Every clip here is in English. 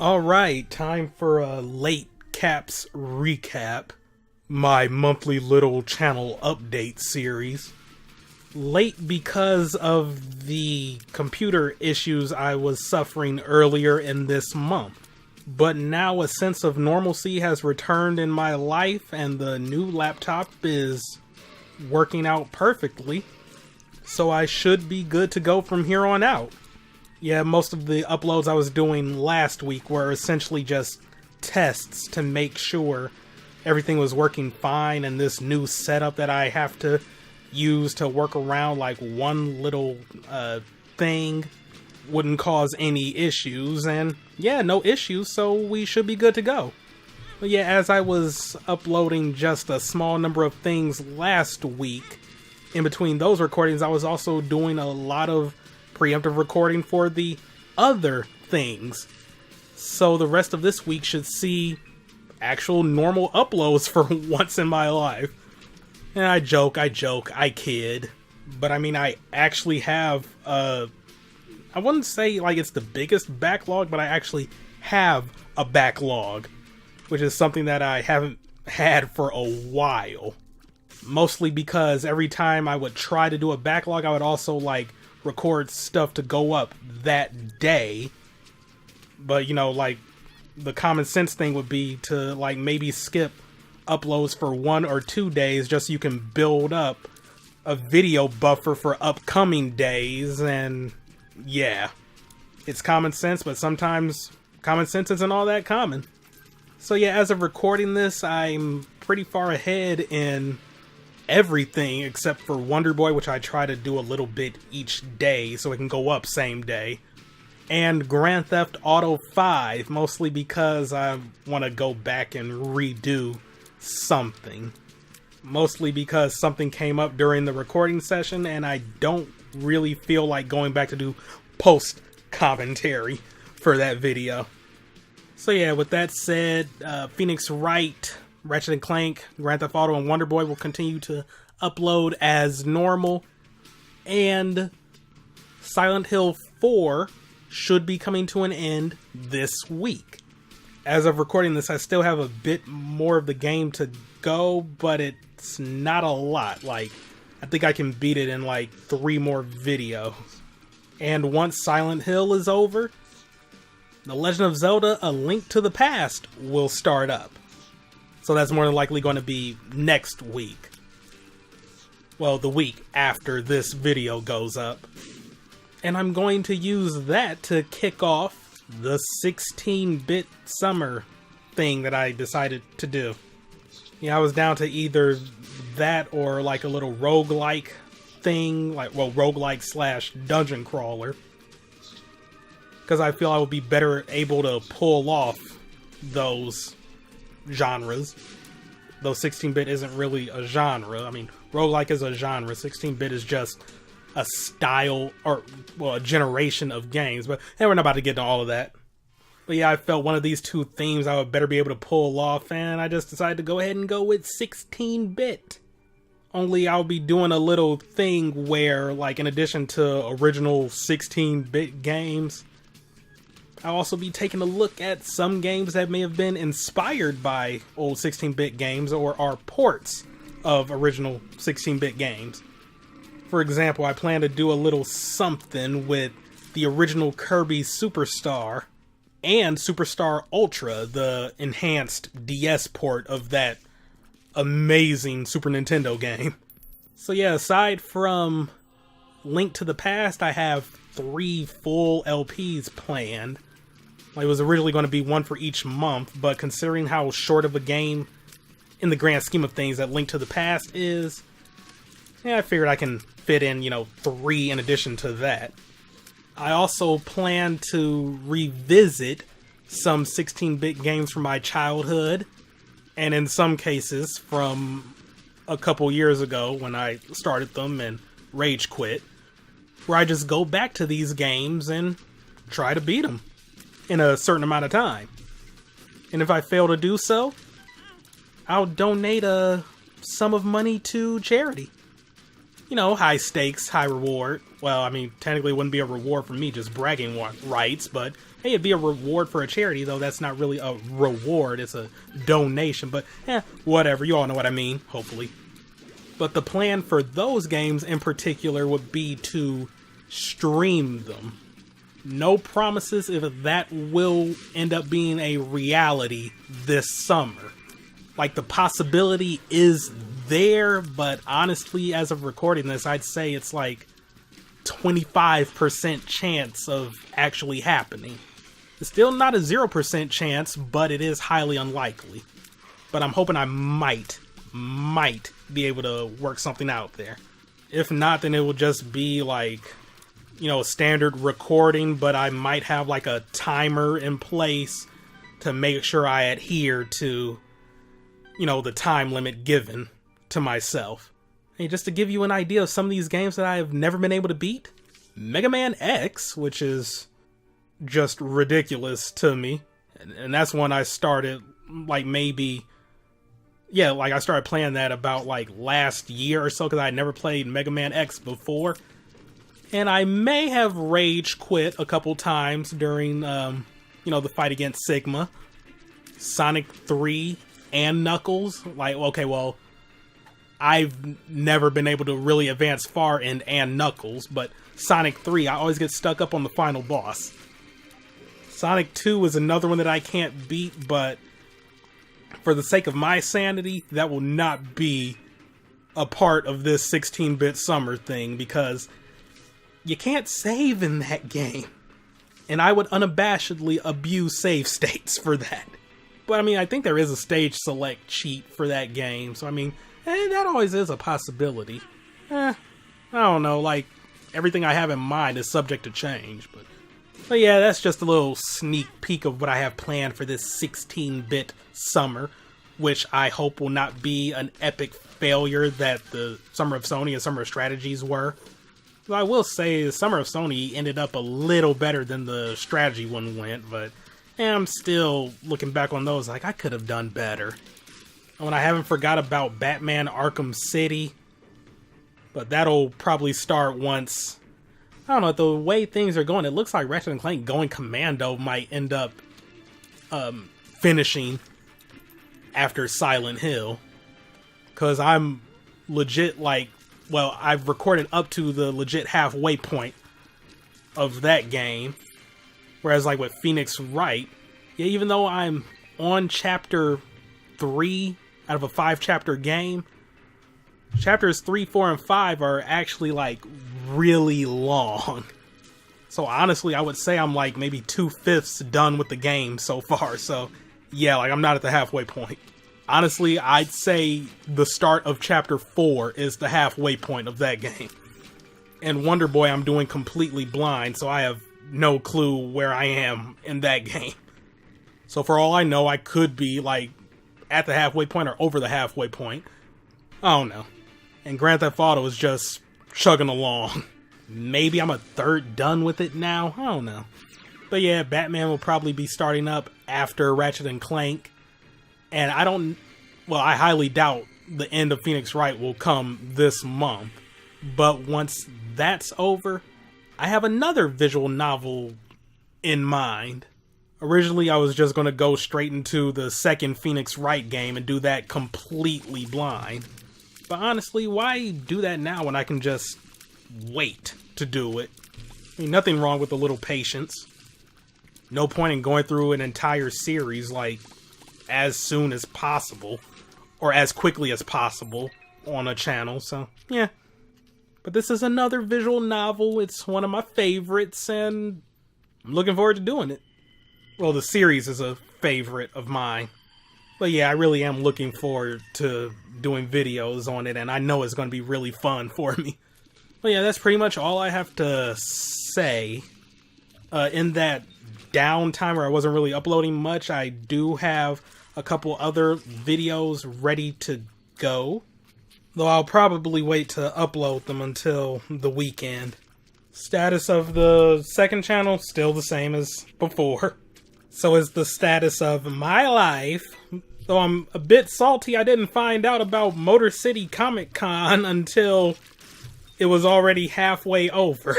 Alright, time for a late caps recap. My monthly little channel update series. Late because of the computer issues I was suffering earlier in this month. But now a sense of normalcy has returned in my life and the new laptop is working out perfectly. So I should be good to go from here on out. Yeah, most of the uploads I was doing last week were essentially just tests to make sure everything was working fine, and this new setup that I have to use to work around like one little thing wouldn't cause any issues, and yeah, no issues, so we should be good to go. But yeah, as I was uploading just a small number of things last week, in between those recordings I was also doing a lot of preemptive recording for the other things. So the rest of this week should see actual normal uploads for once in my life. And I joke, I kid. But I mean, I actually have, I wouldn't say like it's the biggest backlog, but I actually have a backlog, which is something that I haven't had for a while. Mostly because every time I would try to do a backlog, I would also like record stuff to go up that day. But you know, like the common sense thing would be to like maybe skip uploads for 1 or 2 days just so you can build up a video buffer for upcoming days. And yeah, it's common sense, but sometimes common sense isn't all that common. So yeah, as of recording this, I'm pretty far ahead in everything except for Wonder Boy, which I try to do a little bit each day so it can go up same day, and Grand Theft Auto 5, mostly because I want to go back and redo something. Mostly because something came up during the recording session and I don't really feel like going back to do post commentary for that video. So yeah, with that said, Phoenix Wright, Ratchet & Clank, Grand Theft Auto, and Wonder Boy will continue to upload as normal, and Silent Hill 4 should be coming to an end this week. As of recording this, I still have a bit more of the game to go, but it's not a lot. Like, I think I can beat it in like 3 more videos. And once Silent Hill is over, The Legend of Zelda: A Link to the Past will start up. So that's more than likely going to be next week. Well, the week after this video goes up. And I'm going to use that to kick off the 16-bit summer thing that I decided to do. Yeah, I was down to either that or like a little roguelike thing, like, well, roguelike / dungeon crawler. Because I feel I would be better able to pull off those genres. Though 16-bit isn't really a genre. I mean, roguelike is a genre. 16-bit is just a style, or, well, a generation of games. But hey, we're not about to get into all of that. But yeah, I felt one of these two themes I would better be able to pull off, and I just decided to go ahead and go with 16-bit. Only I'll be doing a little thing where, like, in addition to original 16-bit games, I'll also be taking a look at some games that may have been inspired by old 16-bit games or are ports of original 16-bit games. For example, I plan to do a little something with the original Kirby Superstar and Superstar Ultra, the enhanced DS port of that amazing Super Nintendo game. So yeah, aside from Link to the Past, I have 3 full LPs planned. It was originally going to be 1 for each month, but considering how short of a game, in the grand scheme of things, that Link to the Past is, yeah, I figured I can fit in, 3 in addition to that. I also plan to revisit some 16-bit games from my childhood, and in some cases from a couple years ago when I started them and rage quit, where I just go back to these games and try to beat them in a certain amount of time. And if I fail to do so, I'll donate a sum of money to charity. High stakes, high reward, well, I mean, technically it wouldn't be a reward for me, just bragging rights, but hey, it'd be a reward for a charity, though that's not really a reward, it's a donation, but whatever, you all know what I mean, hopefully. But the plan for those games in particular would be to stream them. No promises if that will end up being a reality this summer. Like, the possibility is there, but honestly, as of recording this, I'd say it's like 25% chance of actually happening. It's still not a 0% chance, but it is highly unlikely. But I'm hoping I might be able to work something out there. If not, then it will just be like, you know, a standard recording, but I might have like a timer in place to make sure I adhere to, you know, the time limit given to myself. And just to give you an idea of some of these games that I have never been able to beat, Mega Man X, which is just ridiculous to me, and that's when I started, like, maybe, yeah, like I started playing that about like last year or so, because I had never played Mega Man X before. And I may have rage quit a couple times during, you know, the fight against Sigma. Sonic 3 and Knuckles. Like, okay, well, I've never been able to really advance far in and Knuckles, but Sonic 3, I always get stuck up on the final boss. Sonic 2 is another one that I can't beat, but for the sake of my sanity, that will not be a part of this 16-bit summer thing, because you can't save in that game. And I would unabashedly abuse save states for that. But I mean, I think there is a stage select cheat for that game, so I mean, that always is a possibility. I don't know, like, everything I have in mind is subject to change, but yeah, that's just a little sneak peek of what I have planned for this 16-bit summer, which I hope will not be an epic failure that the Summer of Sony and Summer of Strategies were. Well, I will say the Summer of Sony ended up a little better than the strategy one went, but I'm still looking back on those like I could have done better. And I haven't forgot about Batman Arkham City, but that'll probably start once, I don't know, the way things are going, it looks like Ratchet & Clank Going Commando might end up finishing after Silent Hill. Because I'm legit like, well, I've recorded up to the legit halfway point of that game. Whereas like with Phoenix Wright, yeah, even though I'm on chapter 3 out of a 5-chapter game, chapters 3, 4, and 5 are actually like really long. So honestly, I would say I'm like maybe 2/5 done with the game so far. So yeah, like I'm not at the halfway point. Honestly, I'd say the start of chapter 4 is the halfway point of that game. And Wonder Boy I'm doing completely blind, so I have no clue where I am in that game. So for all I know, I could be like at the halfway point or over the halfway point. I don't know. And Grand Theft Auto is just chugging along. Maybe I'm a third done with it now. I don't know. But yeah, Batman will probably be starting up after Ratchet & Clank. And I highly doubt the end of Phoenix Wright will come this month. But once that's over, I have another visual novel in mind. Originally, I was just going to go straight into the second Phoenix Wright game and do that completely blind. But honestly, why do that now when I can just wait to do it? I mean, nothing wrong with a little patience. No point in going through an entire series like as soon as possible or as quickly as possible on a channel, so yeah. But this is another visual novel. It's one of my favorites and I'm looking forward to doing it. Well, the series is a favorite of mine. But yeah, I really am looking forward to doing videos on it, and I know it's going to be really fun for me. But yeah, that's pretty much all I have to say. In that downtime where I wasn't really uploading much, I do have a couple other videos ready to go. Though I'll probably wait to upload them until the weekend. Status of the second channel, still the same as before. So is the status of my life. Though I'm a bit salty I didn't find out about Motor City Comic Con until it was already halfway over.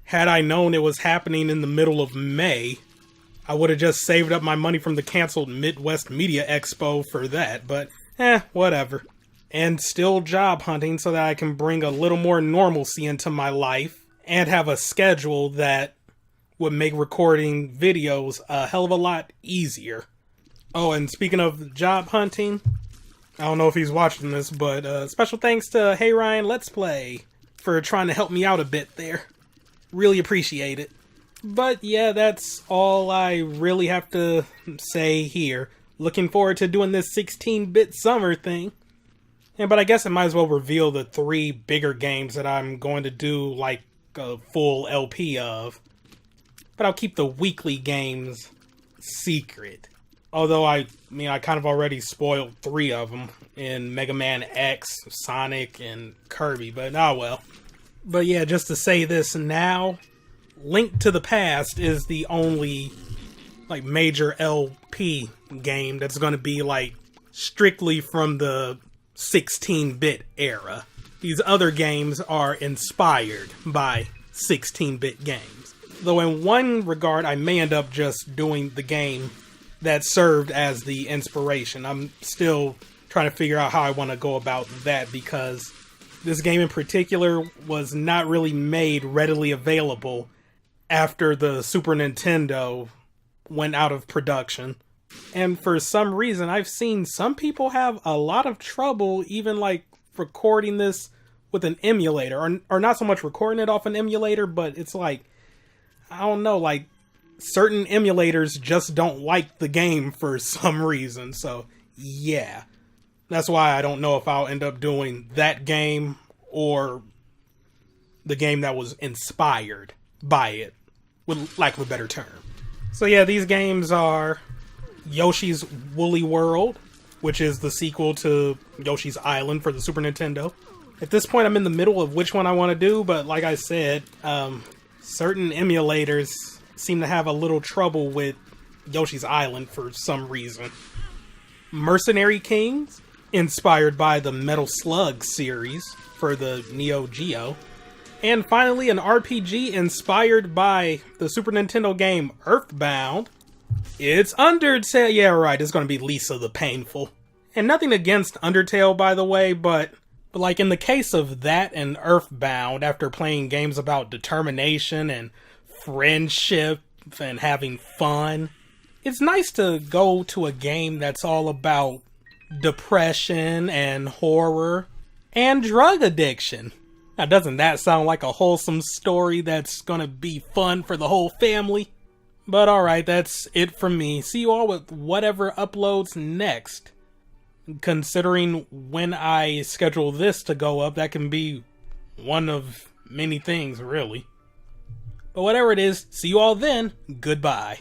Had I known it was happening in the middle of May, I would have just saved up my money from the canceled Midwest Media Expo for that, but whatever. And still job hunting so that I can bring a little more normalcy into my life and have a schedule that would make recording videos a hell of a lot easier. Oh, and speaking of job hunting, I don't know if he's watching this, but special thanks to Hey Ryan Let's Play for trying to help me out a bit there. Really appreciate it. But yeah, that's all I really have to say here. Looking forward to doing this 16-bit summer thing. But I guess I might as well reveal the 3 bigger games that I'm going to do like a full LP of. But I'll keep the weekly games secret. Although I kind of already spoiled 3 of them in Mega Man X, Sonic, and Kirby, but oh well. But yeah, just to say this now, Link to the Past is the only like major LP game that's going to be like strictly from the 16-bit era. These other games are inspired by 16-bit games. Though in one regard, I may end up just doing the game that served as the inspiration. I'm still trying to figure out how I want to go about that, because this game in particular was not really made readily available after the Super Nintendo went out of production. And for some reason, I've seen some people have a lot of trouble even like recording this with an emulator, or not so much recording it off an emulator, but it's like, I don't know, like certain emulators just don't like the game for some reason. So yeah, that's why I don't know if I'll end up doing that game or the game that was inspired by it, with lack of a better term. So yeah, these games are Yoshi's Woolly World, which is the sequel to Yoshi's Island for the Super Nintendo. At this point, I'm in the middle of which one I want to do, but like I said, certain emulators seem to have a little trouble with Yoshi's Island for some reason. Mercenary Kings, inspired by the Metal Slug series for the Neo Geo. And finally, an RPG inspired by the Super Nintendo game Earthbound. It's Undertale. Yeah, right, it's going to be Lisa the Painful. And nothing against Undertale, by the way, but like in the case of that and Earthbound, after playing games about determination and friendship and having fun, it's nice to go to a game that's all about depression and horror and drug addiction. Now, doesn't that sound like a wholesome story that's gonna be fun for the whole family? But alright, that's it from me. See you all with whatever uploads next. Considering when I schedule this to go up, that can be one of many things, really. But whatever it is, see you all then. Goodbye.